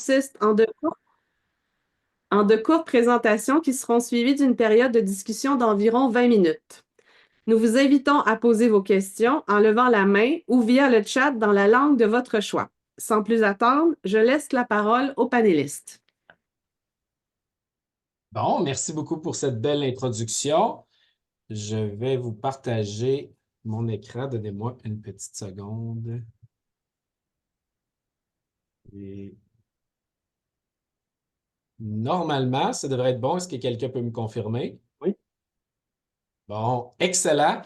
consiste en de courtes présentations qui seront suivies d'une période de discussion d'environ 20 minutes. Nous vous invitons à poser vos questions en levant la main ou via le chat dans la langue de votre choix. Sans plus attendre, je laisse la parole aux panélistes. Bon, merci beaucoup pour cette belle introduction. Je vais vous partager mon écran. Donnez-moi une petite seconde. Et normalement, ça devrait être bon. Est-ce que quelqu'un peut me confirmer? Oui. Bon, excellent.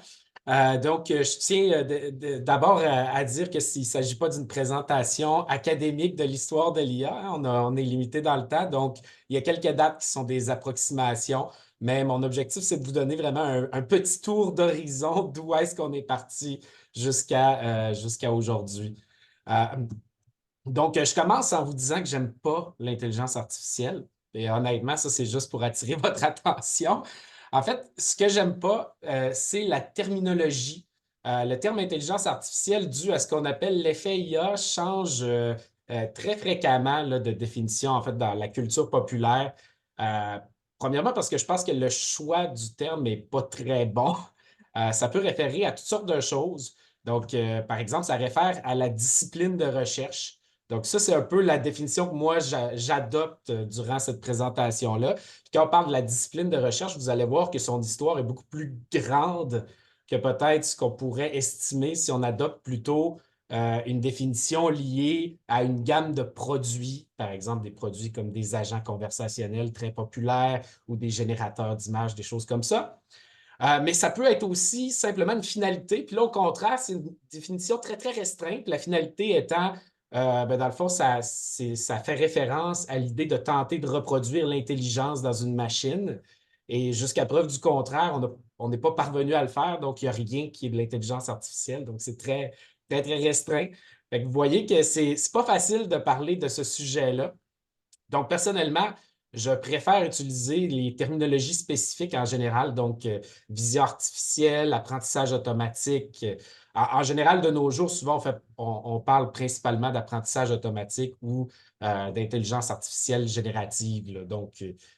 Je tiens d'abord à dire que s'il ne s'agit pas d'une présentation académique de l'histoire de l'IA, hein, on est limité dans le temps, donc il y a quelques dates qui sont des approximations, mais mon objectif, c'est de vous donner vraiment un petit tour d'horizon d'où est-ce qu'on est parti jusqu'à aujourd'hui. Euh, je commence en vous disant que j'aime pas l'intelligence artificielle. Et honnêtement, ça, c'est juste pour attirer votre attention. En fait, ce que j'aime pas, c'est la terminologie. Le terme intelligence artificielle, dû à ce qu'on appelle l'effet IA, change très fréquemment là, de définition, en fait, dans la culture populaire. Euh, Premièrement, parce que je pense que le choix du terme n'est pas très bon. Ça peut référer à toutes sortes de choses. Par exemple, ça réfère à la discipline de recherche. Donc, ça, c'est un peu la définition que moi, j'adopte durant cette présentation-là. Puis quand on parle de la discipline de recherche, vous allez voir que son histoire est beaucoup plus grande que peut-être ce qu'on pourrait estimer si on adopte plutôt une définition liée à une gamme de produits, par exemple des produits comme des agents conversationnels très populaires ou des générateurs d'images, des choses comme ça. Mais ça peut être aussi simplement une finalité. Puis là, au contraire, c'est une définition très, très restreinte. La finalité étant, dans le fond, ça fait référence à l'idée de tenter de reproduire l'intelligence dans une machine. Et jusqu'à preuve du contraire, on n'est pas parvenu à le faire, donc il n'y a rien qui est de l'intelligence artificielle. Donc, c'est très, très, très restreint. Fait que vous voyez que c'est pas facile de parler de ce sujet-là. Donc, personnellement, je préfère utiliser les terminologies spécifiques en général, vision artificielle, apprentissage automatique. En général, de nos jours, souvent, on parle principalement d'apprentissage automatique ou d'intelligence artificielle générative, là.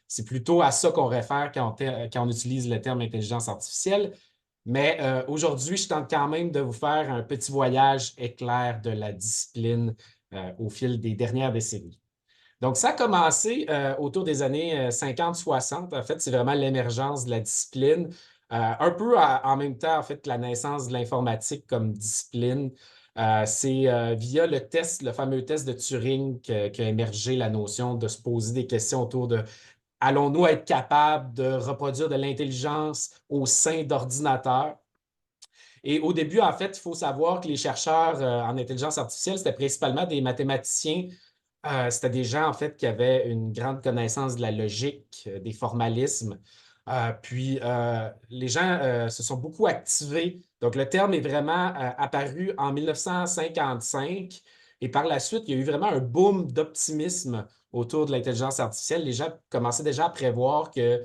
C'est plutôt à ça qu'on réfère quand on utilise le terme intelligence artificielle. Mais aujourd'hui, je tente quand même de vous faire un petit voyage éclair de la discipline au fil des dernières décennies. Donc, ça a commencé autour des années 50-60. En fait, c'est vraiment l'émergence de la discipline. Un peu en même temps, en fait, que la naissance de l'informatique comme discipline. C'est via le test, le fameux test de Turing, qu'a émergé la notion de se poser des questions autour de allons-nous être capables de reproduire de l'intelligence au sein d'ordinateurs? Et au début, en fait, il faut savoir que les chercheurs en intelligence artificielle, c'était principalement des mathématiciens. C'était des gens, en fait, qui avaient une grande connaissance de la logique, des formalismes. Les gens se sont beaucoup activés. Donc, le terme est vraiment apparu en 1955. Et par la suite, il y a eu vraiment un boom d'optimisme autour de l'intelligence artificielle. Les gens commençaient déjà à prévoir que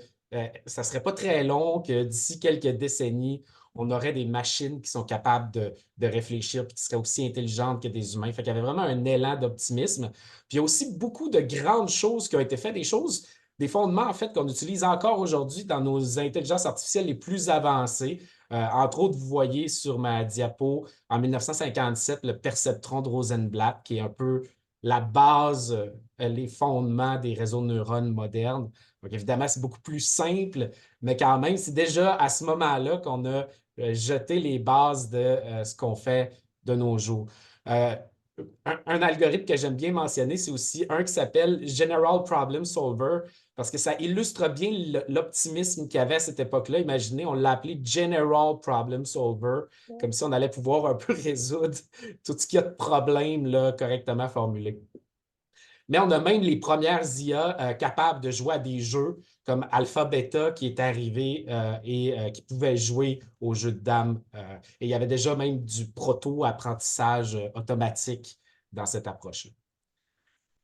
ça ne serait pas très long, que d'ici quelques décennies, on aurait des machines qui sont capables de réfléchir et qui seraient aussi intelligentes que des humains. Fait qu'il y avait vraiment un élan d'optimisme. Puis il y a aussi beaucoup de grandes choses qui ont été faites, des choses, des fondements en fait qu'on utilise encore aujourd'hui dans nos intelligences artificielles les plus avancées. Entre autres, vous voyez sur ma diapo en 1957 le perceptron de Rosenblatt, qui est un peu la base, les fondements des réseaux de neurones modernes. Donc évidemment, c'est beaucoup plus simple, mais quand même, c'est déjà à ce moment-là qu'on a jeté les bases de ce qu'on fait de nos jours. Euh, un algorithme que j'aime bien mentionner, c'est aussi un qui s'appelle General Problem Solver, parce que ça illustre bien l'optimisme qu'il y avait à cette époque-là. Imaginez, on l'a appelé General Problem Solver, comme si on allait pouvoir un peu résoudre tout ce qu'il y a de problèmes là, correctement formulés. Mais on a même les premières IA capables de jouer à des jeux comme Alpha Beta qui est arrivé qui pouvait jouer aux jeux de dames. Et il y avait déjà même du proto-apprentissage automatique dans cette approche-là.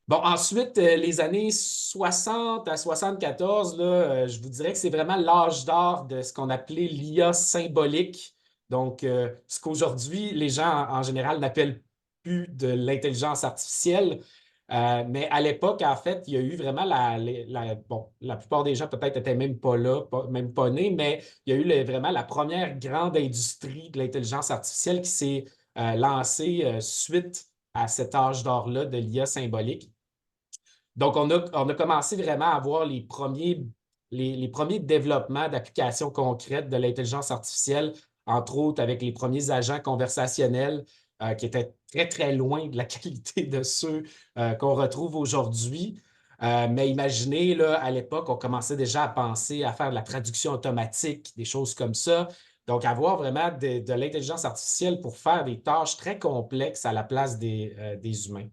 Bon, ensuite, les années 60 à 74, là, je vous dirais que c'est vraiment l'âge d'or de ce qu'on appelait l'IA symbolique. Ce qu'aujourd'hui, les gens en général n'appellent plus de l'intelligence artificielle. Mais à l'époque, en fait, il y a eu vraiment bon, la plupart des gens peut-être n'étaient même pas là, même pas nés, mais il y a eu vraiment la première grande industrie de l'intelligence artificielle qui s'est lancée suite à cet âge d'or-là de l'IA symbolique. Donc, on a commencé vraiment à voir les premiers développements d'applications concrètes de l'intelligence artificielle, entre autres avec les premiers agents conversationnels qui étaient très, très loin de la qualité de ceux qu'on retrouve aujourd'hui. Mais imaginez, là, à l'époque, on commençait déjà à penser à faire de la traduction automatique, des choses comme ça. Donc, avoir vraiment de l'intelligence artificielle pour faire des tâches très complexes à la place des humains.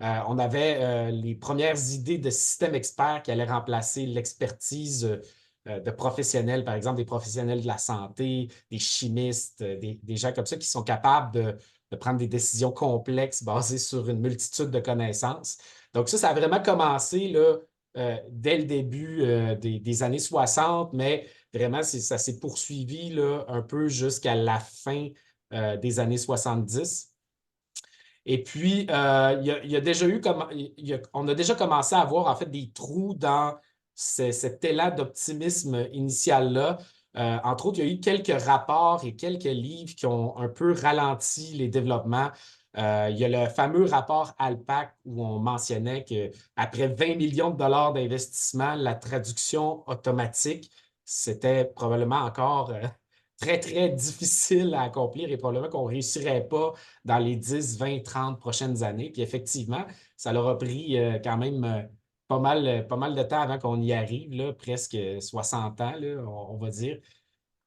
On avait les premières idées de systèmes experts qui allaient remplacer l'expertise de professionnels, par exemple des professionnels de la santé, des chimistes, des gens comme ça qui sont capables de prendre des décisions complexes basées sur une multitude de connaissances. Donc ça a vraiment commencé là, dès le début des années 60, mais vraiment, ça s'est poursuivi là, un peu jusqu'à la fin des années 70. Et puis, il y a déjà eu comme, on a déjà commencé à avoir en fait des trous dans cet élan d'optimisme initial-là. Entre autres, il y a eu quelques rapports et quelques livres qui ont un peu ralenti les développements. Il y a le fameux rapport ALPAC où on mentionnait qu'après 20 millions de dollars d'investissement, la traduction automatique, c'était probablement encore très, très difficile à accomplir et probablement qu'on ne réussirait pas dans les 10, 20, 30 prochaines années. Puis effectivement, ça leur a pris quand même pas mal de temps avant qu'on y arrive, là, presque 60 ans, là, on va dire.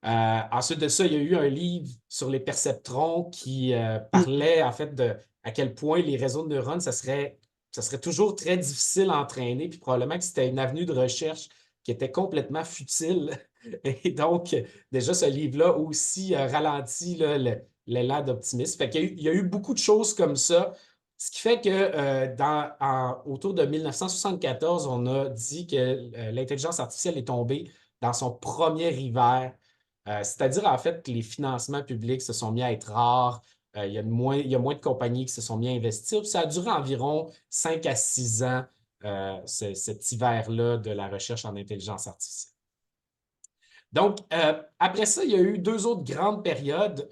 Ensuite de ça, il y a eu un livre sur les perceptrons qui parlait en fait de à quel point les réseaux de neurones, ça serait toujours très difficile à entraîner, puis probablement que c'était une avenue de recherche qui était complètement futile. Et donc, déjà, ce livre-là aussi ralentit là, l'élan d'optimisme. Fait qu'il y a eu beaucoup de choses comme ça, ce qui fait que autour de 1974, on a dit que l'intelligence artificielle est tombée dans son premier hiver. C'est-à-dire, en fait, que les financements publics se sont mis à être rares. Il y a moins de compagnies qui se sont mis à investir. Puis ça a duré environ 5 à 6 ans, cet hiver-là de la recherche en intelligence artificielle. Donc, après ça, il y a eu deux autres grandes périodes.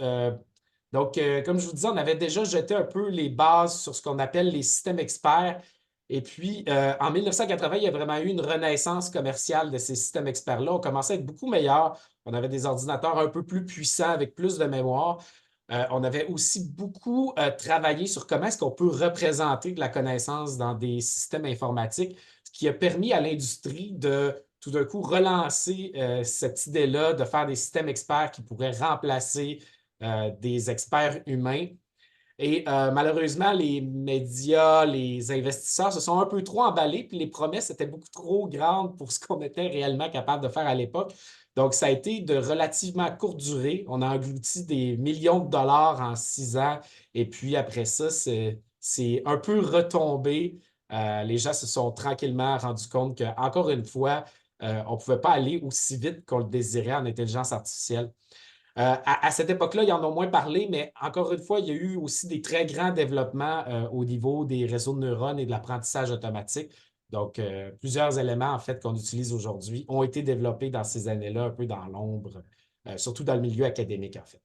Comme je vous disais, on avait déjà jeté un peu les bases sur ce qu'on appelle les systèmes experts. Et puis, en 1980, il y a vraiment eu une renaissance commerciale de ces systèmes experts-là. On commençait à être beaucoup meilleurs. On avait des ordinateurs un peu plus puissants avec plus de mémoire. On avait aussi beaucoup travaillé sur comment est-ce qu'on peut représenter de la connaissance dans des systèmes informatiques, ce qui a permis à l'industrie de tout d'un coup relancer cette idée-là de faire des systèmes experts qui pourraient remplacer des experts humains. Et malheureusement, les médias, les investisseurs se sont un peu trop emballés, puis les promesses étaient beaucoup trop grandes pour ce qu'on était réellement capable de faire à l'époque. Donc, ça a été de relativement courte durée. On a englouti des millions de dollars en 6 ans. Et puis après ça, c'est un peu retombé. Les gens se sont tranquillement rendus compte qu'encore une fois, on ne pouvait pas aller aussi vite qu'on le désirait en intelligence artificielle. À cette époque-là, ils en ont moins parlé, mais encore une fois, il y a eu aussi des très grands développements au niveau des réseaux de neurones et de l'apprentissage automatique. Donc, plusieurs éléments, en fait, qu'on utilise aujourd'hui ont été développés dans ces années-là, un peu dans l'ombre, surtout dans le milieu académique, en fait.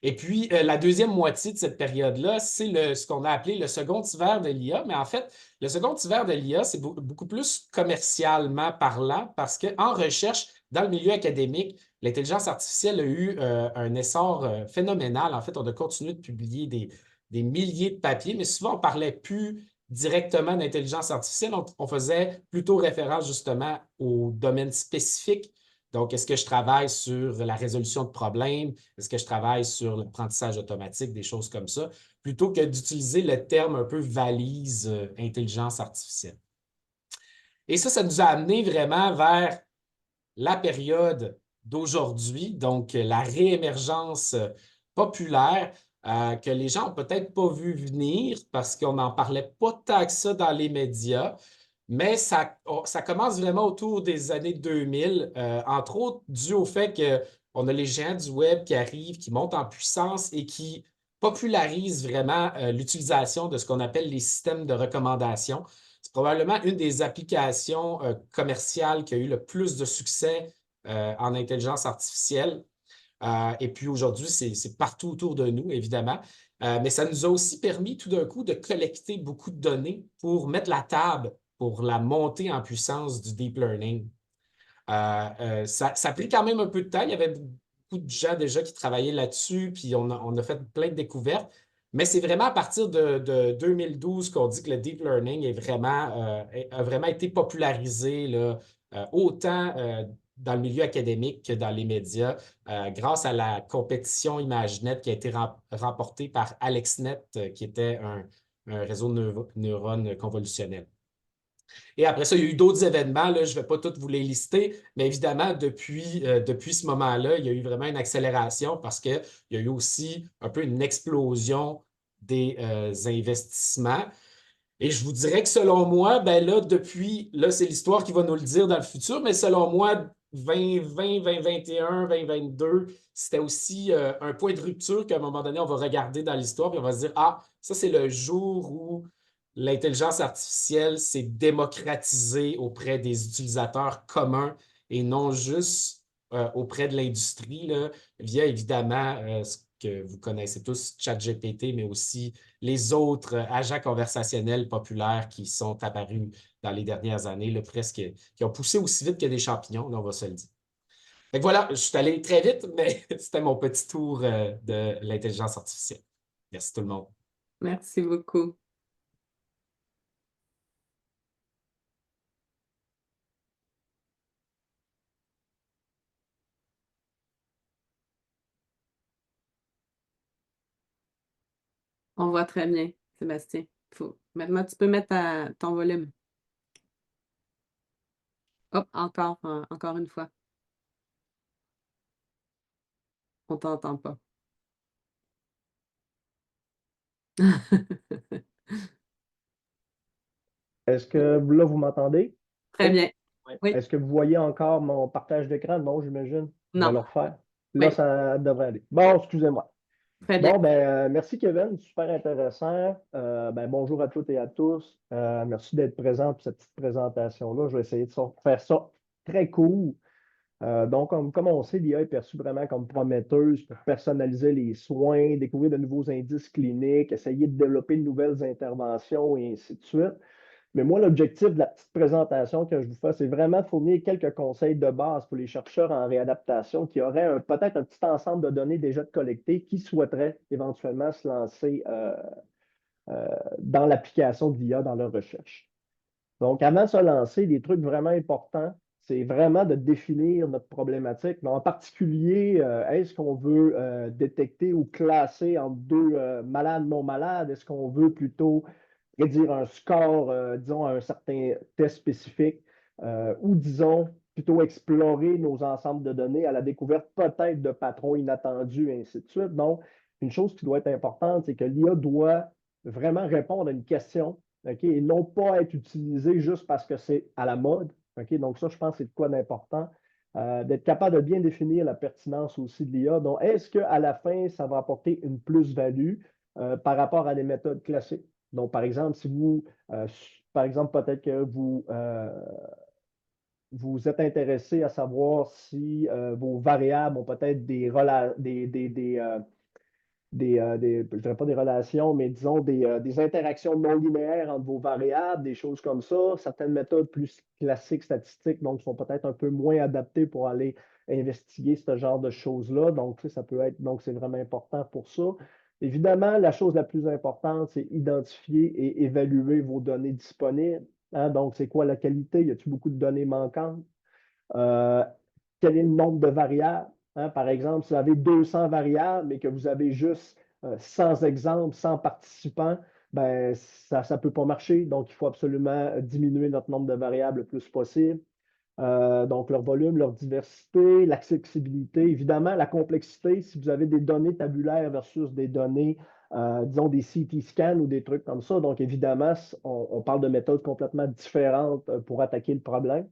Et puis, la deuxième moitié de cette période-là, c'est ce qu'on a appelé le second hiver de l'IA. Mais en fait, le second hiver de l'IA, c'est beaucoup plus commercialement parlant parce qu'en recherche, dans le milieu académique, l'intelligence artificielle a eu un essor phénoménal. En fait, on a continué de publier des milliers de papiers, mais souvent, on ne parlait plus directement d'intelligence artificielle. On faisait plutôt référence justement aux domaines spécifiques. Donc, est-ce que je travaille sur la résolution de problèmes? Est-ce que je travaille sur l'apprentissage automatique, des choses comme ça, plutôt que d'utiliser le terme un peu valise intelligence artificielle. Et ça nous a amené vraiment vers la période d'aujourd'hui, donc la réémergence populaire que les gens n'ont peut-être pas vu venir parce qu'on n'en parlait pas tant que ça dans les médias. Mais ça commence vraiment autour des années 2000, entre autres dû au fait qu'on a les géants du web qui arrivent, qui montent en puissance et qui popularise vraiment l'utilisation de ce qu'on appelle les systèmes de recommandation. C'est probablement une des applications commerciales qui a eu le plus de succès en intelligence artificielle. Et puis aujourd'hui, c'est partout autour de nous, évidemment. Mais ça nous a aussi permis tout d'un coup de collecter beaucoup de données pour mettre la table pour la montée en puissance du deep learning. Ça a pris quand même un peu de temps. Il y avait beaucoup de gens déjà qui travaillaient là-dessus, puis on a fait plein de découvertes. Mais c'est vraiment à partir de 2012 qu'on dit que le deep learning a vraiment été popularisé là, autant dans le milieu académique que dans les médias, grâce à la compétition ImageNet qui a été remportée par AlexNet, qui était un réseau de neurones convolutionnels. Et après ça, il y a eu d'autres événements, là, je ne vais pas tous vous les lister, mais évidemment, depuis ce moment-là, il y a eu vraiment une accélération parce qu'il y a eu aussi un peu une explosion des investissements. Et je vous dirais que selon moi, ben là, c'est l'histoire qui va nous le dire dans le futur, mais selon moi, 2020, 2021, 2022, c'était aussi un point de rupture qu'à un moment donné, on va regarder dans l'histoire et on va se dire, ah, ça, c'est le jour où l'intelligence artificielle s'est démocratisée auprès des utilisateurs communs et non juste auprès de l'industrie, là, via évidemment ce que vous connaissez tous, ChatGPT, mais aussi les autres agents conversationnels populaires qui sont apparus dans les dernières années, là, presque, qui ont poussé aussi vite que des champignons, là, on va se le dire. Fait que voilà, je suis allé très vite, mais c'était mon petit tour de l'intelligence artificielle. Merci tout le monde. Merci beaucoup. On voit très bien, Sébastien. Maintenant, tu peux mettre ton volume. Hop, encore une fois. On t'entend pas. Est-ce que là, vous m'entendez? Très Oh, bien. Oui, est-ce que vous voyez encore mon partage d'écran? Non, j'imagine. Je vais non. le refaire. Là, Oui, ça devrait aller. Bon, excusez-moi. très bien. Bon, ben, merci Kevin, super intéressant. Ben, bonjour à toutes et à tous. Merci d'être présent pour cette petite présentation-là. Je vais essayer de faire ça très court. Donc, comme on sait, l'IA est perçue vraiment comme prometteuse pour personnaliser les soins, découvrir de nouveaux indices cliniques, essayer de développer de nouvelles interventions et ainsi de suite. Mais moi, l'objectif de la petite présentation que je vous fais, c'est vraiment de fournir quelques conseils de base pour les chercheurs en réadaptation qui auraient peut-être un petit ensemble de données déjà collectées, qui souhaiteraient éventuellement se lancer dans l'application de l'IA dans leur recherche. Donc, avant de se lancer, des trucs vraiment importants, c'est vraiment de définir notre problématique, mais en particulier, est-ce qu'on veut détecter ou classer entre deux malades, non malades? Est-ce qu'on veut plutôt prédire un score, disons, à un certain test spécifique, ou disons, plutôt explorer nos ensembles de données à la découverte peut-être de patrons inattendus, et ainsi de suite. Donc, une chose qui doit être importante, c'est que l'IA doit vraiment répondre à une question, OK, et non pas être utilisée juste parce que c'est à la mode. OK, donc ça, je pense que c'est de quoi d'important. D'être capable de bien définir la pertinence aussi de l'IA. Donc, est-ce qu'à la fin, ça va apporter une plus-value par rapport à des méthodes classiques? Donc, par exemple, si vous, par exemple, peut-être que vous êtes intéressé à savoir si vos variables ont peut-être je dirais pas des relations, mais disons des interactions non linéaires entre vos variables, des choses comme ça. Certaines méthodes plus classiques statistiques, donc, sont peut-être un peu moins adaptées pour aller investiguer ce genre de choses-là. Donc, ça peut être, donc, c'est vraiment important pour ça. Évidemment, la chose la plus importante, c'est identifier et évaluer vos données disponibles. Hein. Donc, c'est quoi la qualité? Y a-t-il beaucoup de données manquantes? Euh, Quel est le nombre de variables? Hein? Par exemple, si vous avez 200 variables, mais que vous avez juste 100 exemples, 100 participants, ben, ça ne peut pas marcher. Donc, il faut absolument diminuer notre nombre de variables le plus possible. Donc, leur volume, leur diversité, l'accessibilité, évidemment, la complexité. Si vous avez des données tabulaires versus des données, disons, des CT scans ou des trucs comme ça, donc évidemment, on parle de méthodes complètement différentes pour attaquer le problème.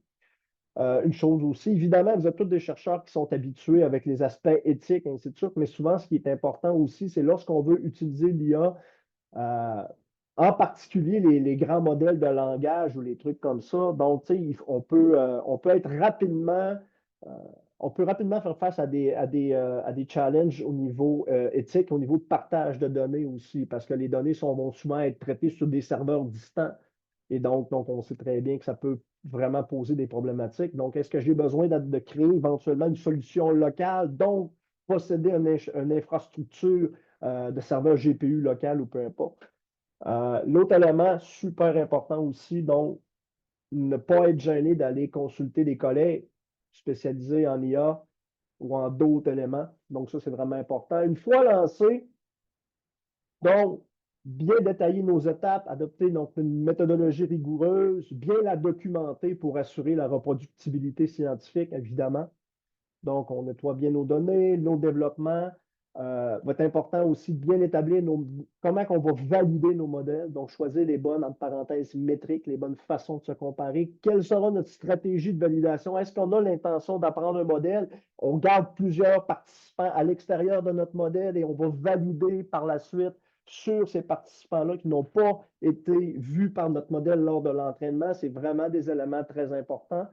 Une chose aussi, évidemment, vous êtes tous des chercheurs qui sont habitués avec les aspects éthiques, et ainsi de suite, mais souvent, ce qui est important aussi, c'est lorsqu'on veut utiliser l'IA, en particulier les grands modèles de langage ou les trucs comme ça. Donc, tu sais, on peut être rapidement, euh, on peut rapidement faire face à à des challenges au niveau éthique, au niveau de partage de données aussi, parce que les données vont souvent être traitées sur des serveurs distants. Et donc, on sait très bien que ça peut vraiment poser des problématiques. Donc, est-ce que j'ai besoin de créer éventuellement une solution locale, donc posséder une infrastructure de serveur GPU local ou peu importe? L'autre élément super important aussi, donc, ne pas être gêné d'aller consulter des collègues spécialisés en IA ou en d'autres éléments. Donc, ça, c'est vraiment important. Une fois lancé, donc, bien détailler nos étapes, adopter donc, une méthodologie rigoureuse, bien la documenter pour assurer la reproductibilité scientifique, évidemment. Donc, on nettoie bien nos données, nos développements. Va être important aussi de bien établir comment on va valider nos modèles. Donc, choisir les bonnes, entre parenthèses, métriques, les bonnes façons de se comparer. Quelle sera notre stratégie de validation? Est-ce qu'on a l'intention d'apprendre un modèle? On garde plusieurs participants à l'extérieur de notre modèle et on va valider par la suite sur ces participants-là qui n'ont pas été vus par notre modèle lors de l'entraînement. C'est vraiment des éléments très importants.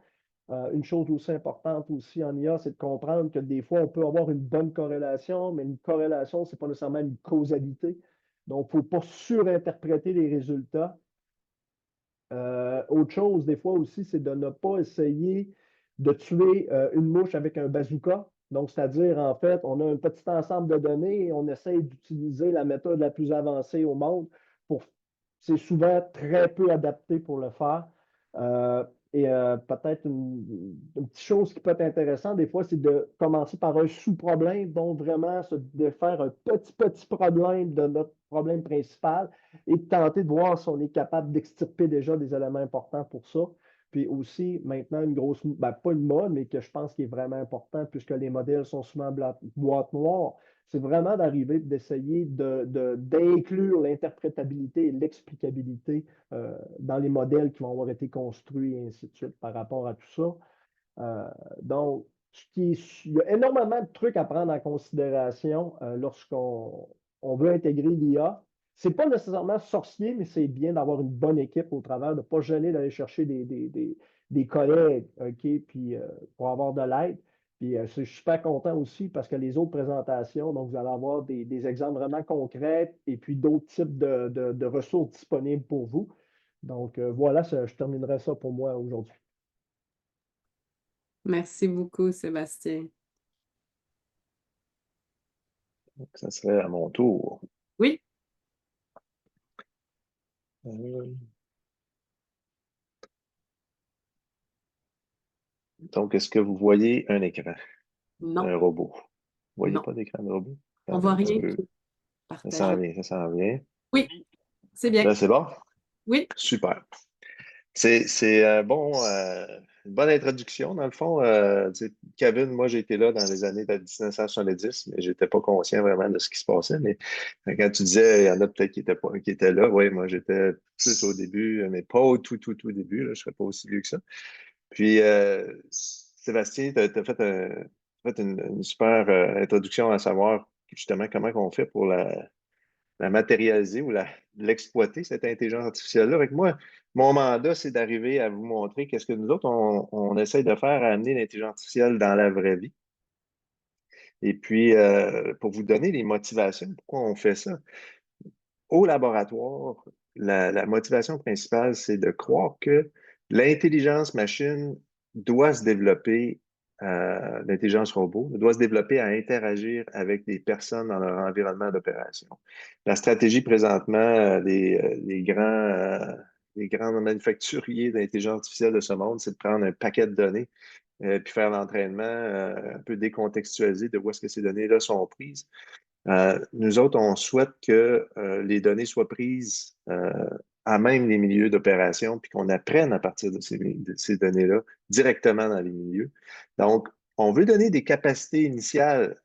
Une chose aussi importante aussi en IA, c'est de comprendre que des fois, on peut avoir une bonne corrélation, mais une corrélation, ce n'est pas nécessairement une causalité. Donc, il ne faut pas surinterpréter les résultats. Autre chose, des fois aussi, c'est de ne pas essayer de tuer une mouche avec un bazooka. Donc, c'est-à-dire, en fait, on a un petit ensemble de données et on essaye d'utiliser la méthode la plus avancée au monde pour. C'est souvent très peu adapté pour le faire. Peut-être une petite chose qui peut être intéressante, des fois, c'est de commencer par un sous-problème, donc vraiment se défaire un petit problème de notre problème principal et de tenter de voir si on est capable d'extirper déjà des éléments importants pour ça. Puis aussi, maintenant, pas une mode, mais que je pense qui est vraiment important, puisque les modèles sont souvent boîte noire, c'est vraiment d'arriver, d'essayer d'inclure l'interprétabilité et l'explicabilité dans les modèles qui vont avoir été construits et ainsi de suite par rapport à tout ça. Donc, il y a énormément de trucs à prendre en considération lorsqu'on veut intégrer l'IA. Ce n'est pas nécessairement sorcier, mais c'est bien d'avoir une bonne équipe au travers, de ne pas gêner d'aller chercher des collègues, OK, puis pour avoir de l'aide. Puis je suis super content aussi parce que les autres présentations, donc vous allez avoir des exemples vraiment concrets et puis d'autres types de ressources disponibles pour vous. Donc voilà, je terminerai ça pour moi aujourd'hui. Merci beaucoup, Sébastien. Ça serait à mon tour. Oui. Donc, est-ce que vous voyez un écran, Non. un robot? Vous ne voyez Non. pas d'écran de robot? On ne voit rien qui Ça partage. s'en vient, ça s'en vient. Oui, c'est bien. Là, c'est bon? Oui. Super. C'est une bonne introduction, dans le fond. Kevin, moi, j'ai été là dans les années de 1970, mais je n'étais pas conscient vraiment de ce qui se passait. Mais quand tu disais, il y en a peut-être qui étaient là, oui, moi, j'étais plus au début, mais pas au tout début. Là, je ne serais pas aussi vieux que ça. Puis, Sébastien, tu as fait une super introduction à savoir justement comment on fait pour la matérialiser ou l'exploiter, cette intelligence artificielle-là. Avec moi, mon mandat, c'est d'arriver à vous montrer qu'est-ce que nous autres, on essaie de faire à amener l'intelligence artificielle dans la vraie vie. Et puis, pour vous donner les motivations, pourquoi on fait ça? Au laboratoire, la motivation principale, c'est de croire que l'intelligence machine doit se développer, l'intelligence robot doit se développer à interagir avec des personnes dans leur environnement d'opération. La stratégie présentement des grands manufacturiers d'intelligence artificielle de ce monde, c'est de prendre un paquet de données puis faire l'entraînement un peu décontextualisé de où est-ce que ces données-là sont prises. Nous autres, on souhaite que les données soient prises à même les milieux d'opération, puis qu'on apprenne à partir de ces données-là directement dans les milieux. Donc, on veut donner des capacités initiales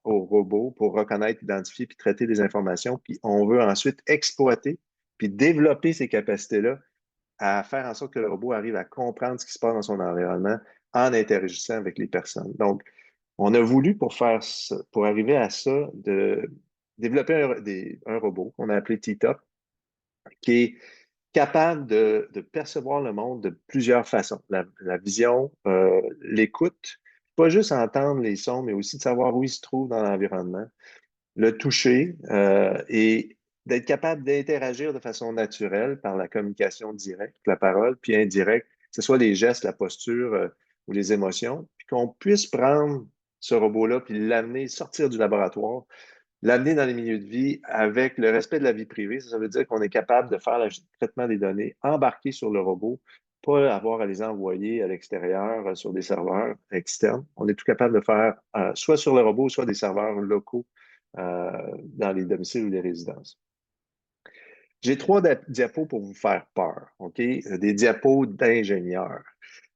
aux robots pour reconnaître, identifier, puis traiter des informations, puis on veut ensuite exploiter, puis développer ces capacités-là à faire en sorte que le robot arrive à comprendre ce qui se passe dans son environnement en interagissant avec les personnes. Donc, on a voulu pour arriver à ça, de développer un robot qu'on a appelé T-Top, qui est capable de percevoir le monde de plusieurs façons. La vision, l'écoute, pas juste entendre les sons, mais aussi de savoir où il se trouve dans l'environnement, le toucher et d'être capable d'interagir de façon naturelle par la communication directe, la parole, puis indirecte, que ce soit les gestes, la posture ou les émotions, puis qu'on puisse prendre ce robot-là puis l'amener, sortir du laboratoire, l'amener dans les milieux de vie avec le respect de la vie privée. Ça veut dire qu'on est capable de faire le traitement des données, embarquer sur le robot, pas avoir à les envoyer à l'extérieur sur des serveurs externes. On est tout capable de faire soit sur le robot, soit des serveurs locaux dans les domiciles ou les résidences. J'ai 3 diapos pour vous faire peur, OK? Des diapos d'ingénieurs.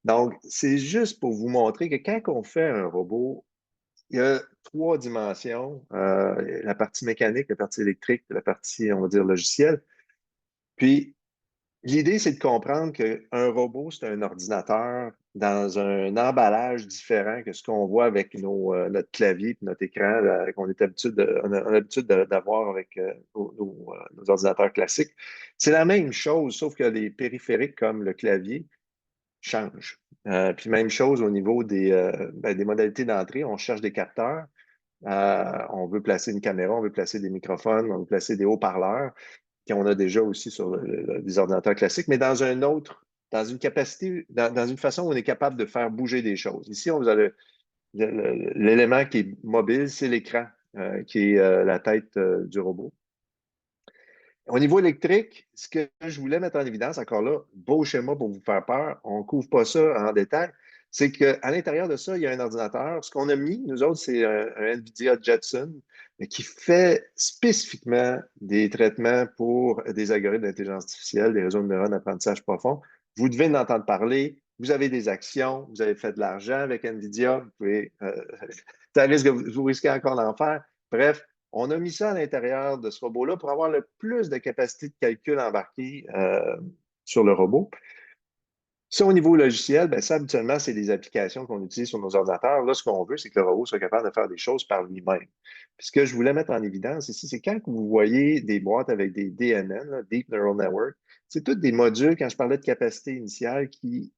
Donc, c'est juste pour vous montrer que quand on fait un robot, il y a 3 dimensions, la partie mécanique, la partie électrique, la partie, on va dire, logicielle. Puis, l'idée, c'est de comprendre qu'un robot, c'est un ordinateur dans un emballage différent que ce qu'on voit avec notre clavier et notre écran qu'on est on a l'habitude d'avoir avec nos ordinateurs classiques. C'est la même chose, sauf que les périphériques comme le clavier changent. Puis même chose au niveau des modalités d'entrée. On cherche des capteurs. On veut placer une caméra, on veut placer des microphones, on veut placer des haut-parleurs qu'on a déjà aussi sur les ordinateurs classiques, mais dans dans une capacité, dans une façon où on est capable de faire bouger des choses. Ici, on a l'élément qui est mobile, c'est l'écran, qui est la tête du robot. Au niveau électrique, ce que je voulais mettre en évidence, encore là, beau schéma pour vous faire peur, on ne couvre pas ça en détail, c'est qu'à l'intérieur de ça, il y a un ordinateur. Ce qu'on a mis, nous autres, c'est un NVIDIA Jetson qui fait spécifiquement des traitements pour des algorithmes d'intelligence artificielle, des réseaux de neurones d'apprentissage profond. Vous devez en entendre parler. Vous avez des actions, vous avez fait de l'argent avec NVIDIA, vous pouvez, ça risque, vous risquez encore d'en faire. Bref, on a mis ça à l'intérieur de ce robot-là pour avoir le plus de capacité de calcul embarquée sur le robot. Ça, au niveau logiciel, bien, ça, habituellement, c'est des applications qu'on utilise sur nos ordinateurs. Là, ce qu'on veut, c'est que le robot soit capable de faire des choses par lui-même. Puis ce que je voulais mettre en évidence ici, c'est quand vous voyez des boîtes avec des DNN, là, Deep Neural Network, c'est tous des modules, quand je parlais de capacité initiale, qui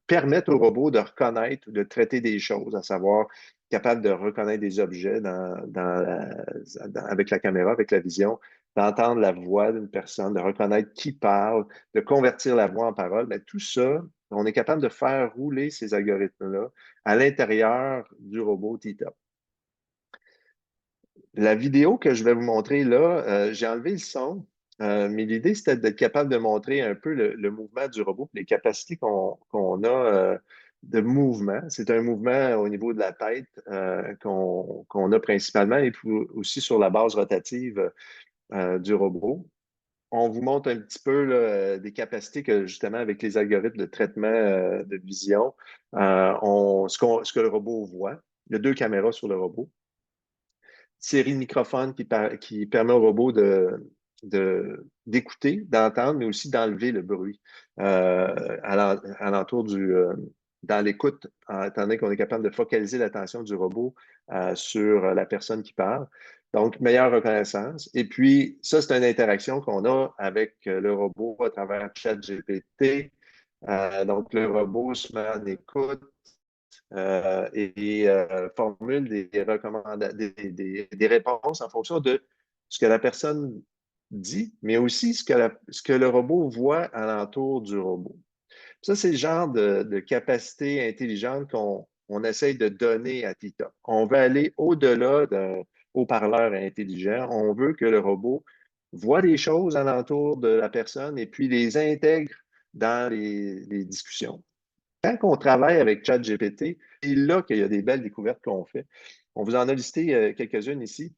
permettent au robot de reconnaître ou de traiter des choses, à savoir capable de reconnaître des objets avec la caméra, avec la vision, d'entendre la voix d'une personne, de reconnaître qui parle, de convertir la voix en parole. Bien, tout ça, on est capable de faire rouler ces algorithmes-là à l'intérieur du robot T-Top. La vidéo que je vais vous montrer là, j'ai enlevé le son, mais l'idée, c'était d'être capable de montrer un peu le mouvement du robot, les capacités qu'on a de mouvement. C'est un mouvement au niveau de la tête qu'on a principalement et puis aussi sur la base rotative du robot. On vous montre un petit peu là, des capacités que, justement, avec les algorithmes de traitement de vision, ce que le robot voit. Il y a 2 caméras sur le robot. Série de microphones qui permet au robot d'écouter, d'entendre, mais aussi d'enlever le bruit alentour dans l'écoute, étant donné qu'on est capable de focaliser l'attention du robot sur la personne qui parle. Donc, meilleure reconnaissance. Et puis, ça, c'est une interaction qu'on a avec le robot à travers ChatGPT. Donc, le robot se met en écoute et formule des réponses en fonction de ce que la personne dit, mais aussi ce que le robot voit alentour du robot. Ça, c'est le genre de capacité intelligente qu'on essaye de donner à T-Top. On veut aller au-delà d'un haut-parleur intelligent. On veut que le robot voit des choses alentour de la personne et puis les intègre dans les discussions. Quand on travaille avec ChatGPT, c'est là qu'il y a des belles découvertes qu'on fait. On vous en a listé quelques-unes ici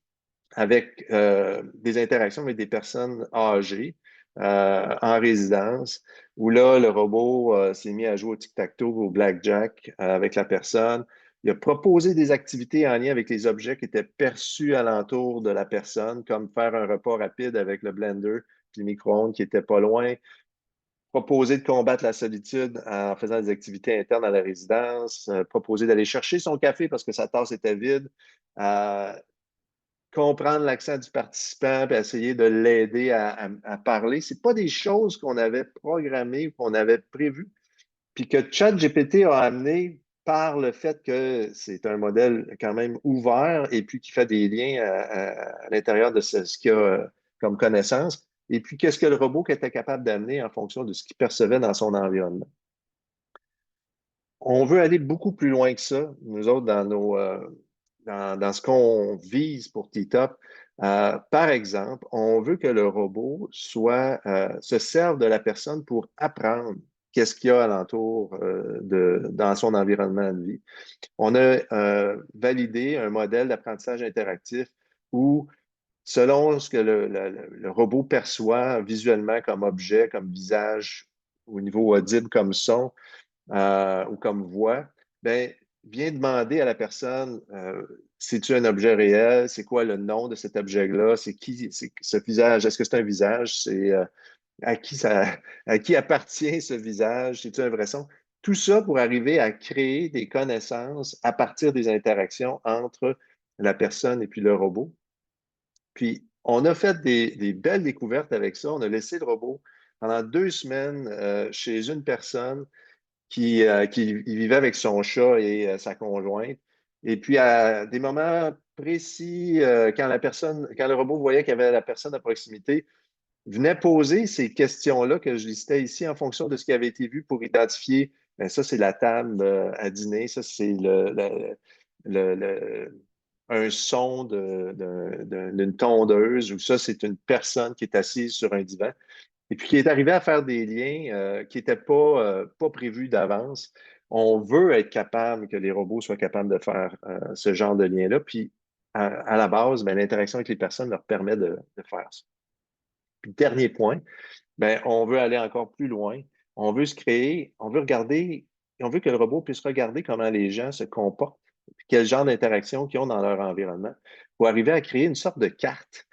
avec des interactions avec des personnes âgées en résidence, où là, le robot s'est mis à jouer au tic-tac-toe, au blackjack avec la personne. Il a proposé des activités en lien avec les objets qui étaient perçus alentour de la personne, comme faire un repas rapide avec le blender puis le micro-ondes qui n'était pas loin. proposer de combattre la solitude en faisant des activités internes à la résidence, proposer d'aller chercher son café parce que sa tasse était vide, comprendre l'accent du participant et essayer de l'aider à parler. Ce pas des choses qu'on avait programmées ou qu'on avait prévues, puis que ChatGPT a amené par le fait que c'est un modèle quand même ouvert et puis qui fait des liens à l'intérieur de ce qu'il y a comme connaissance, et puis qu'est-ce que le robot était capable d'amener en fonction de ce qu'il percevait dans son environnement. On veut aller beaucoup plus loin que ça, nous autres, dans ce qu'on vise pour T-Top. Par exemple, on veut que le robot se serve de la personne pour apprendre qu'est-ce qu'il y a alentour dans son environnement de vie. On a validé un modèle d'apprentissage interactif où, selon ce que le robot perçoit visuellement comme objet, comme visage, au niveau audible comme son, ou comme voix, ben, viens demander à la personne, c'est-tu un objet réel? C'est quoi le nom de cet objet-là? C'est qui ce visage? Est-ce que c'est un visage? C'est à qui à qui appartient ce visage? C'est-tu un vrai son? Tout ça pour arriver à créer des connaissances à partir des interactions entre la personne et puis le robot. Puis, on a fait des belles découvertes avec ça. On a laissé le robot pendant 2 semaines chez une personne qui vivait avec son chat et sa conjointe. Et puis, à des moments précis, quand le robot voyait qu'il y avait la personne à proximité, venait poser ces questions-là que je listais ici en fonction de ce qui avait été vu pour identifier, ben, ça, c'est la table à dîner, ça, c'est un son d'une tondeuse, ou ça, c'est une personne qui est assise sur un divan. Et puis qui est arrivé à faire des liens qui n'étaient pas prévus d'avance. On veut être capable, que les robots soient capables de faire ce genre de lien-là. Puis à la base, ben, l'interaction avec les personnes leur permet de faire ça. Puis dernier point, ben, on veut aller encore plus loin. On veut se créer, on veut regarder, on veut que le robot puisse regarder comment les gens se comportent, puis quel genre d'interaction qu'ils ont dans leur environnement, pour arriver à créer une sorte de carte.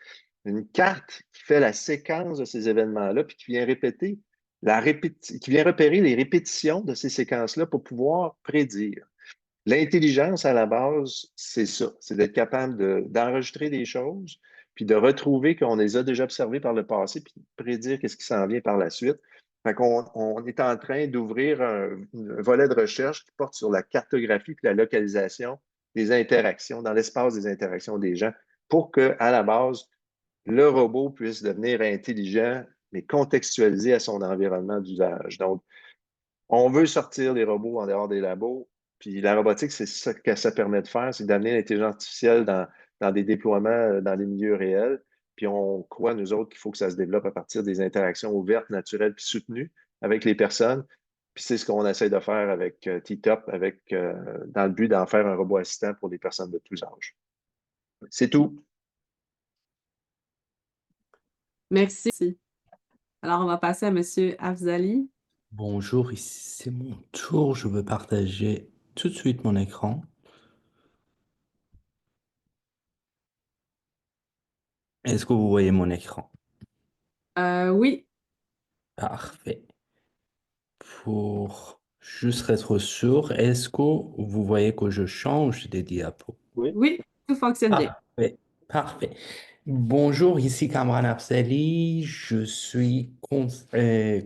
Une carte qui fait la séquence de ces événements-là, puis qui vient qui vient repérer les répétitions de ces séquences-là pour pouvoir prédire. L'intelligence, à la base, c'est ça, c'est d'être capable d'enregistrer des choses, puis de retrouver qu'on les a déjà observées par le passé, puis de prédire qu'est-ce qui s'en vient par la suite. Fait qu'on on est en train d'ouvrir un volet de recherche qui porte sur la cartographie et la localisation des interactions, dans l'espace des interactions des gens, pour qu'à la base, le robot puisse devenir intelligent, mais contextualisé à son environnement d'usage. Donc, on veut sortir les robots en dehors des labos, puis la robotique, c'est ça que ça permet de faire, c'est d'amener l'intelligence artificielle dans des déploiements dans les milieux réels. Puis on croit, nous autres, qu'il faut que ça se développe à partir des interactions ouvertes, naturelles, puis soutenues avec les personnes. Puis c'est ce qu'on essaie de faire avec T-Top, dans le but d'en faire un robot assistant pour les personnes de tous âges. C'est tout. Merci. Alors, on va passer à M. Afzali. Bonjour, ici c'est mon tour. Je veux partager tout de suite mon écran. Est-ce que vous voyez mon écran? Oui. Parfait. Pour juste être sûr, est-ce que vous voyez que je change des diapos? Oui. Oui, tout fonctionne bien. Parfait, parfait. Bonjour, ici Kamran Afzali. Je suis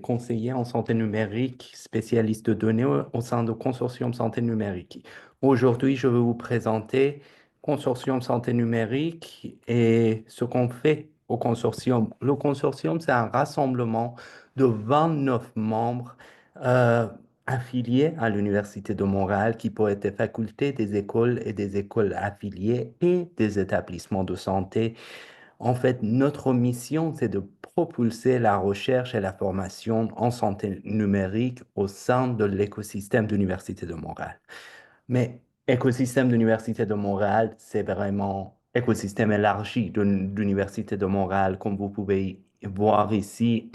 conseiller en santé numérique, spécialiste de données au sein de Consortium Santé Numérique. Aujourd'hui, je vais vous présenter Consortium Santé Numérique et ce qu'on fait au consortium. Le consortium, c'est un rassemblement de 29 membres affiliés à l'Université de Montréal, qui peut être des facultés, des écoles et des écoles affiliées et des établissements de santé. En fait, notre mission, c'est de propulser la recherche et la formation en santé numérique au sein de l'écosystème de l'Université de Montréal. Mais écosystème de l'Université de Montréal, c'est vraiment écosystème élargi de l'Université de Montréal, comme vous pouvez voir ici.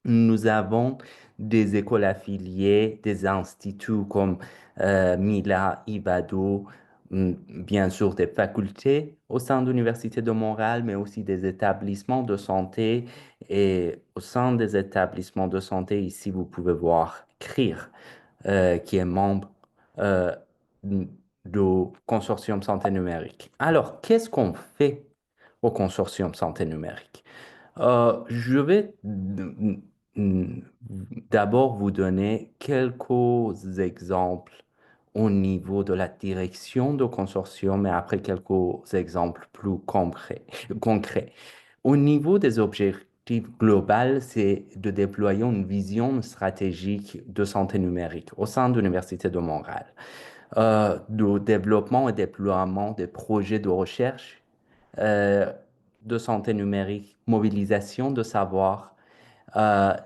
Nous avons des écoles affiliées, des instituts comme Mila, Ibado, bien sûr des facultés au sein de l'Université de Montréal, mais aussi des établissements de santé. Et au sein des établissements de santé, ici, vous pouvez voir CRIR, qui est membre euh, du Consortium Santé Numérique. Alors, qu'est-ce qu'on fait au Consortium Santé Numérique? Je vais d'abord vous donner quelques exemples au niveau de la direction de consortium et après quelques exemples plus concrets. Au niveau des objectifs globaux, c'est de déployer une vision stratégique de santé numérique au sein de l'Université de Montréal, de développement et déploiement des projets de recherche euh, de santé numérique, mobilisation de savoir,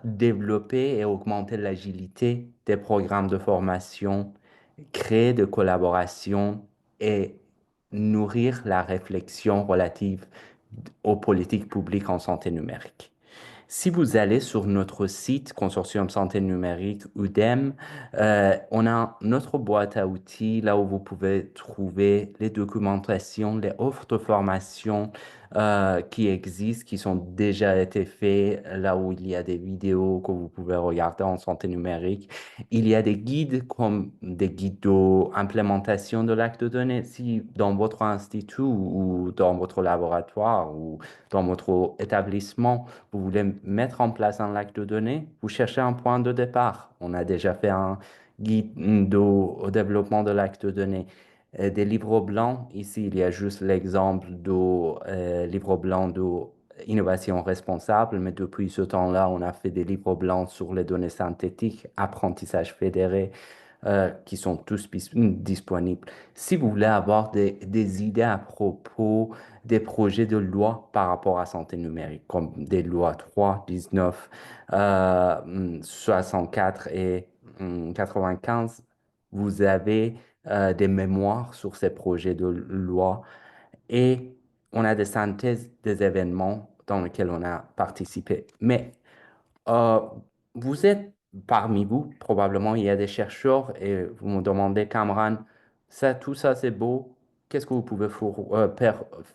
développer et augmenter l'agilité des programmes de formation, créer des collaborations et nourrir la réflexion relative aux politiques publiques en santé numérique. Si vous allez sur notre site Consortium Santé Numérique UDEM, on a notre boîte à outils là où vous pouvez trouver les documentations, les offres de formation qui existent, qui sont déjà été faites, là où il y a des vidéos que vous pouvez regarder en santé numérique. Il y a des guides comme des guides d'implémentation de l'acte de données. Si dans votre institut ou dans votre laboratoire ou dans votre établissement, vous voulez mettre en place un lac de données, vous cherchez un point de départ. On a déjà fait un guide au développement de lac de données. Des livres blancs, ici, il y a juste l'exemple du livre blanc de innovation responsable, mais depuis ce temps-là, on a fait des livres blancs sur les données synthétiques, apprentissage fédéré, qui sont tous disponibles. Si vous voulez avoir des idées à propos des projets de loi par rapport à santé numérique, comme des lois 3, 19, 64 et 95, vous avez des mémoires sur ces projets de loi et on a des synthèses des événements dans lesquels on a participé. Mais euh, vous êtes parmi vous, probablement, il y a des chercheurs et vous me demandez, Cameron, tout ça c'est beau, qu'est-ce que vous pouvez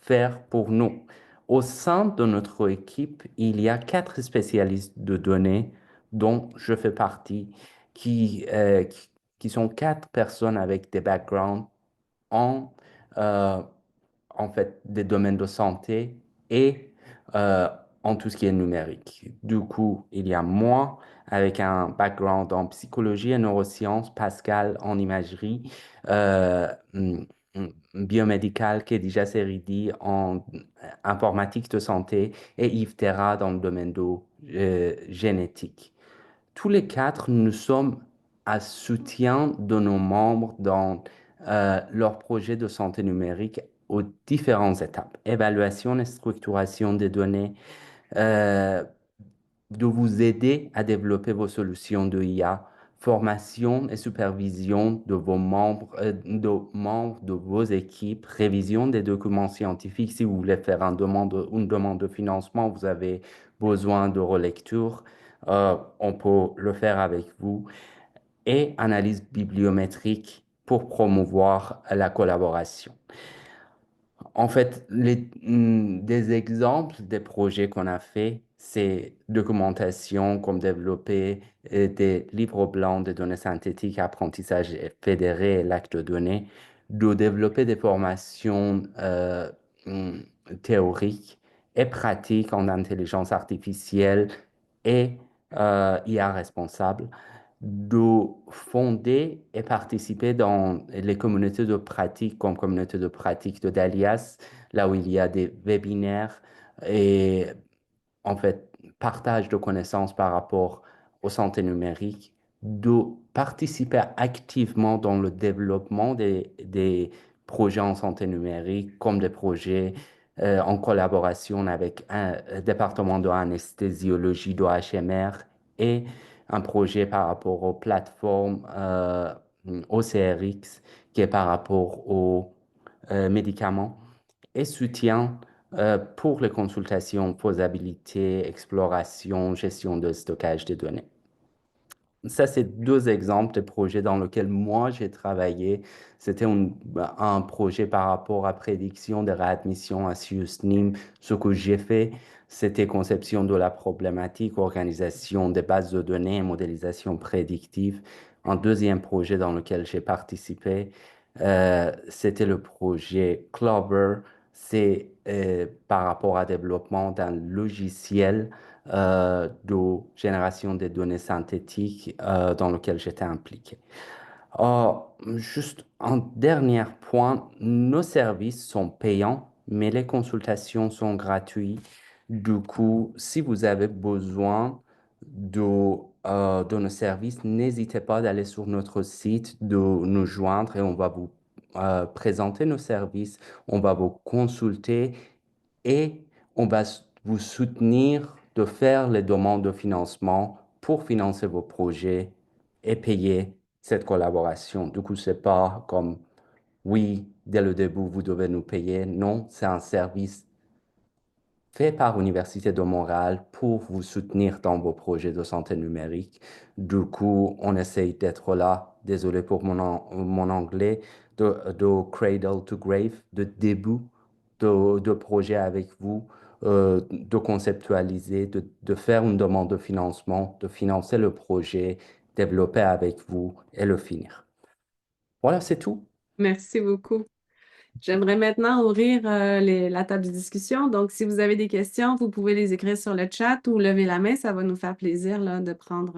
faire pour nous? Au sein de notre équipe, il y a 4 spécialistes de données dont je fais partie, qui sont 4 personnes avec des backgrounds en, euh, en fait des domaines de santé et euh, en tout ce qui est numérique. Du coup, il y a moi avec un background en psychologie et neurosciences, Pascal en imagerie, biomédicale, Khadija Seridi en informatique de santé et Yves Terra dans le domaine de génétique. Tous les 4, nous sommes à soutien de nos membres dans leurs projets de santé numérique aux différentes étapes. Évaluation et structuration des données, euh, de vous aider à développer vos solutions de IA, formation et supervision de vos membres, de vos équipes, révision des documents scientifiques. Si vous voulez faire une demande de financement, vous avez besoin de relecture, on peut le faire avec vous. Et analyse bibliométrique pour promouvoir la collaboration. En fait, des exemples des projets qu'on a fait, c'est documentation comme développer des livres blancs de données synthétiques, apprentissage fédéré et l'acte de données, de développer des formations hum, théoriques et pratiques en intelligence artificielle et IA responsable, de fonder et participer dans les communautés de pratique, comme communauté de pratique de Dalias, là où il y a des webinaires et en fait partage de connaissances par rapport aux santé numérique, de participer activement dans le développement des projets en santé numérique, comme des projets en collaboration avec un département de anesthésiologie de HMR et un projet par rapport aux plateformes OCRX qui est par rapport aux médicaments et soutien pour les consultations, faisabilité, exploration, gestion de stockage des données. ça, c'est deux exemples de projets dans lesquels moi j'ai travaillé. C'était un projet par rapport à prédiction de réadmission à SIUS-NIM. Ce que j'ai fait, c'était conception de la problématique, organisation des bases de données et modélisation prédictive. Un deuxième projet dans lequel j'ai participé, c'était le projet Clover. C'est par rapport à développement d'un logiciel de génération des données synthétiques dans lequel j'étais impliqué. Euh, Juste un dernier point, nos services sont payants, mais les consultations sont gratuites. Du coup, si vous avez besoin de nos services, n'hésitez pas d'aller sur notre site, de nous joindre et on va vous présenter nos services, on va vous consulter et on va vous soutenir de faire les demandes de financement pour financer vos projets et payer cette collaboration. Du coup, c'est pas comme oui, dès le début, vous devez nous payer. Non, c'est un service fait par l'Université de Montréal pour vous soutenir dans vos projets de santé numérique. Du coup, on essaye d'être là. Désolé pour mon anglais, de cradle to grave, de début de projet avec vous, de conceptualiser, de faire une demande de financement, de financer le projet, développer avec vous et le finir. Voilà, c'est tout. Merci beaucoup. J'aimerais maintenant ouvrir la table de discussion. Donc, si vous avez des questions, vous pouvez les écrire sur le chat ou lever la main. Ça va nous faire plaisir là, de prendre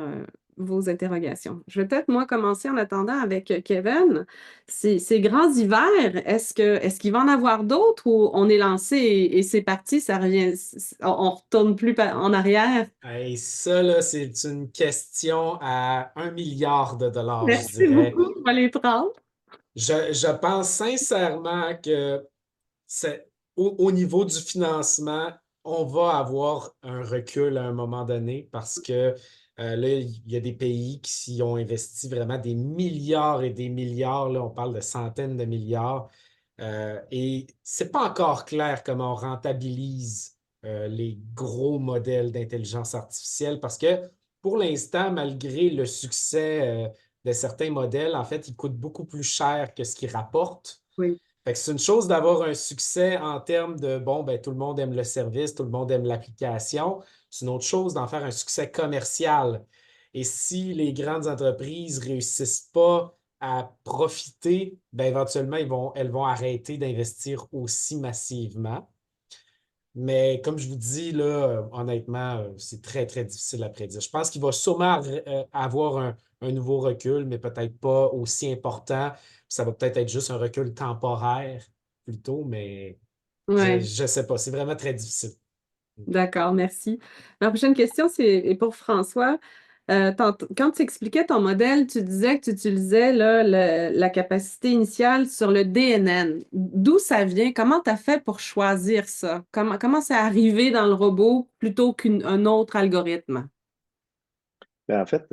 vos interrogations. Je vais peut-être, moi, commencer en attendant avec Kevin. Ces grands hivers, est-ce qu'il va en avoir d'autres ou on est lancé et c'est parti, ça revient, on retourne plus en arrière? Et ça, là, c'est une question à 1 milliard de dollars, je Merci dirais. beaucoup. On va les prendre. Je pense sincèrement que au niveau du financement, on va avoir un recul à un moment donné parce que là, il y a des pays qui y ont investi vraiment des milliards et des milliards. Là, on parle de centaines de milliards. Et c'est pas encore clair comment on rentabilise les gros modèles d'intelligence artificielle parce que pour l'instant, malgré le succès de certains modèles, en fait, ils coûtent beaucoup plus cher que ce qu'ils rapportent. Oui, Fait que c'est une chose d'avoir un succès en termes de, bon, ben, tout le monde aime le service, tout le monde aime l'application. C'est une autre chose d'en faire un succès commercial. Et si les grandes entreprises ne réussissent pas à profiter, ben, éventuellement, elles vont arrêter d'investir aussi massivement. Mais comme je vous dis, là, honnêtement, c'est très, très difficile à prédire. Je pense qu'il va sûrement avoir un nouveau recul, mais peut-être pas aussi important. Ça va peut-être être juste un recul temporaire plutôt, mais ouais. je ne sais pas. C'est vraiment très difficile. D'accord, merci. Ma prochaine question, c'est pour François. Quand tu expliquais ton modèle, tu disais que tu utilisais là, la capacité initiale sur le DNN. D'où ça vient? Comment tu as fait pour choisir ça? Comment c'est arrivé dans le robot plutôt qu'un autre algorithme? Ben, en fait,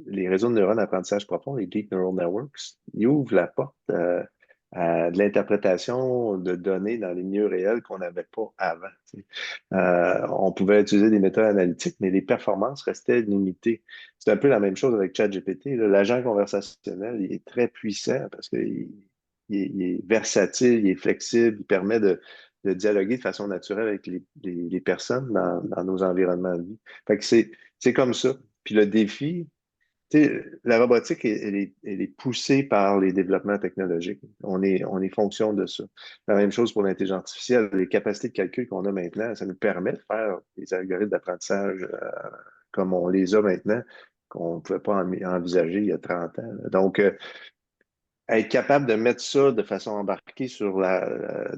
les réseaux de neurones d'apprentissage profond, les Deep Neural Networks, ils ouvrent la porte à de l'interprétation de données dans les milieux réels qu'on n'avait pas avant. Tu sais. On pouvait utiliser des méthodes analytiques, mais les performances restaient limitées. C'est un peu la même chose avec ChatGPT. Là. L'agent conversationnel, il est très puissant parce qu'il est versatile, il est flexible, il permet de dialoguer de façon naturelle avec les personnes dans nos environnements de vie. Fait que c'est comme ça. Puis le défi, tu sais, la robotique, elle est poussée par les développements technologiques. On est fonction de ça. La même chose pour l'intelligence artificielle. Les capacités de calcul qu'on a maintenant, ça nous permet de faire des algorithmes d'apprentissage comme on les a maintenant, qu'on ne pouvait pas envisager il y a 30 ans. Donc, être capable de mettre ça de façon embarquée sur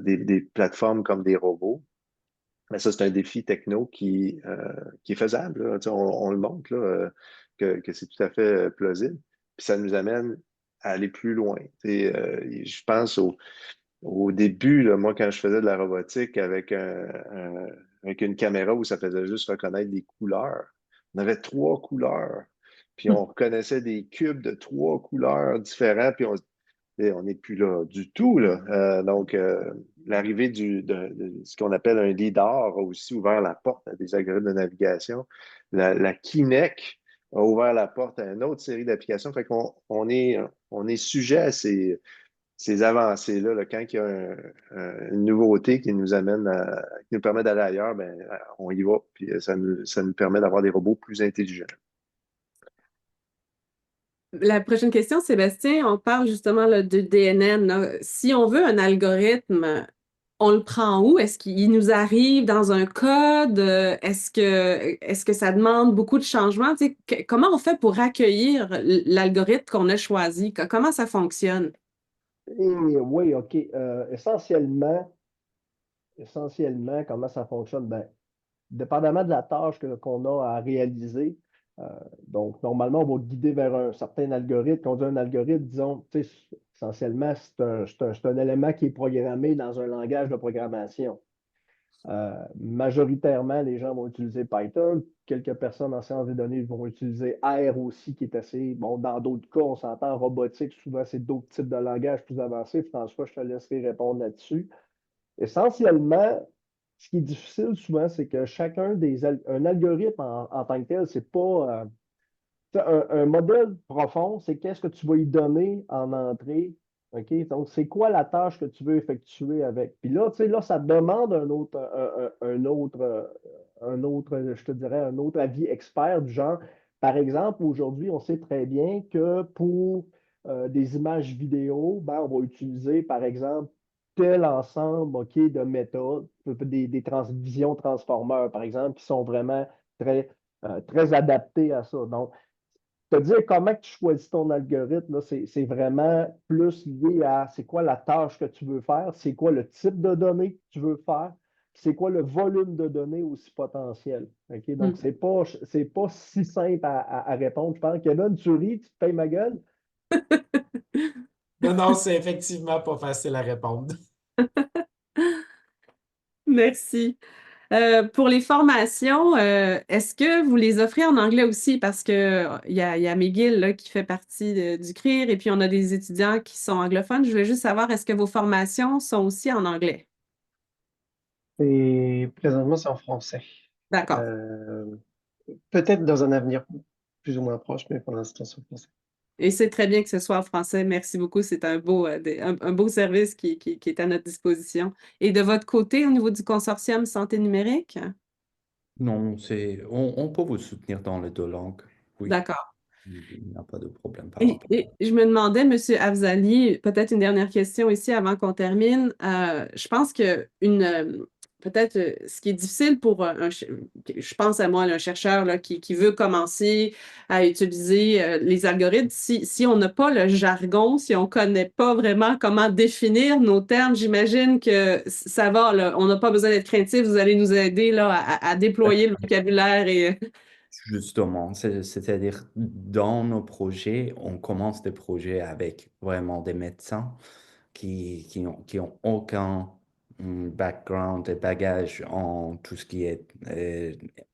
des plateformes comme des robots, mais ça, c'est un défi techno qui est faisable. Là. Tu sais, on le montre là, que c'est tout à fait plausible. Puis ça nous amène à aller plus loin. Tu sais, je pense au début, là, moi, quand je faisais de la robotique avec une caméra où ça faisait juste reconnaître des couleurs, on avait 3 couleurs. Puis on reconnaissait des cubes de 3 couleurs différents. Puis on n'est plus là du tout, là. Donc, l'arrivée de ce qu'on appelle un lidar a aussi ouvert la porte à des algorithmes de navigation. La Kinect a ouvert la porte à une autre série d'applications. Fait qu'on on est sujet à ces avancées-là. Là. Quand il y a une nouveauté qui nous amène qui nous permet d'aller ailleurs, ben, on y va. Puis ça nous permet d'avoir des robots plus intelligents. La prochaine question, Sébastien, on parle justement là, de DNN. Là. Si on veut un algorithme, on le prend où? Est-ce qu'il nous arrive dans un code? Est-ce que ça demande beaucoup de changements? Tu sais, comment on fait pour accueillir l'algorithme qu'on a choisi? Comment ça fonctionne? Et oui, OK. Essentiellement, comment ça fonctionne? Ben, dépendamment de la tâche qu'on a à réaliser, donc normalement, on va guider vers un certain algorithme. Quand on dit un algorithme, disons, tu sais, essentiellement, c'est un élément qui est programmé dans un langage de programmation. Majoritairement, les gens vont utiliser Python. Quelques personnes en sciences des données vont utiliser R aussi, qui est assez, bon, dans d'autres cas, on s'entend en robotique, souvent c'est d'autres types de langages plus avancés. François, je te laisserai répondre là-dessus. Essentiellement, ce qui est difficile souvent, c'est que un algorithme en tant que tel, c'est pas un modèle profond, c'est qu'est-ce que tu vas y donner en entrée. OK? Donc, c'est quoi la tâche que tu veux effectuer avec? Puis là, tu sais, là, ça demande un autre, je te dirais, un autre avis expert du genre. Par exemple, aujourd'hui, on sait très bien que pour des images vidéo, ben, on va utiliser, par exemple, tel ensemble, OK, de méthodes, des visions transformeurs, par exemple, qui sont vraiment très adaptées à ça. Donc, te dire comment tu choisis ton algorithme, c'est vraiment plus lié à c'est quoi la tâche que tu veux faire, c'est quoi le type de données que tu veux faire, c'est quoi le volume de données aussi potentiel. OK? Donc, c'est pas si simple à répondre. Je pense, Kevin, tu ris, tu te payes ma gueule. Non, c'est effectivement pas facile à répondre. Merci. Pour les formations, est-ce que vous les offrez en anglais aussi? Parce que il y a McGill là, qui fait partie du CRIR et puis on a des étudiants qui sont anglophones. Je voulais juste savoir, est-ce que vos formations sont aussi en anglais? Et présentement, c'est en français. D'accord. Peut-être dans un avenir plus ou moins proche, mais pour l'instant, c'est en français. Et c'est très bien que ce soit en français. Merci beaucoup. C'est un beau service qui est à notre disposition. Et de votre côté, au niveau du consortium santé numérique? Non, on peut vous soutenir dans les deux langues. Oui, D'accord. il n'y a pas de problème par rapport. Et je me demandais, M. Afzali, peut-être une dernière question ici avant qu'on termine. Je pense que peut-être ce qui est difficile pour je pense à moi, là, un chercheur là, qui veut commencer à utiliser les algorithmes, si on n'a pas le jargon, si on ne connaît pas vraiment comment définir nos termes, j'imagine que ça va, là, on n'a pas besoin d'être craintif, vous allez nous aider là, à déployer le vocabulaire et Justement, c'est-à-dire dans nos projets, on commence des projets avec vraiment des médecins qui ont aucun background et bagage en tout ce qui est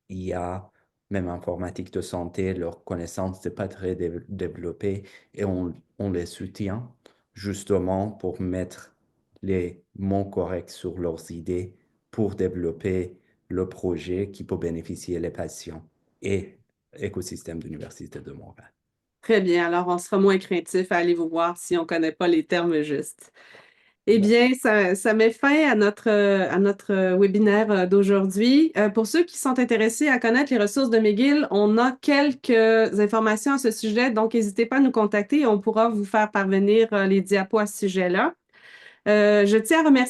IA, même informatique de santé. Leur connaissance n'est pas très développée et on les soutient justement pour mettre les mots corrects sur leurs idées pour développer le projet qui peut bénéficier les patients et l'écosystème de l'Université de Montréal. très bien. Alors, on sera moins craintif à aller vous voir si on ne connaît pas les termes justes. Eh bien, ça met fin à notre webinaire d'aujourd'hui. Pour ceux qui sont intéressés à connaître les ressources de McGill, on a quelques informations à ce sujet, donc n'hésitez pas à nous contacter et on pourra vous faire parvenir les diapos à ce sujet-là. Je tiens à remercier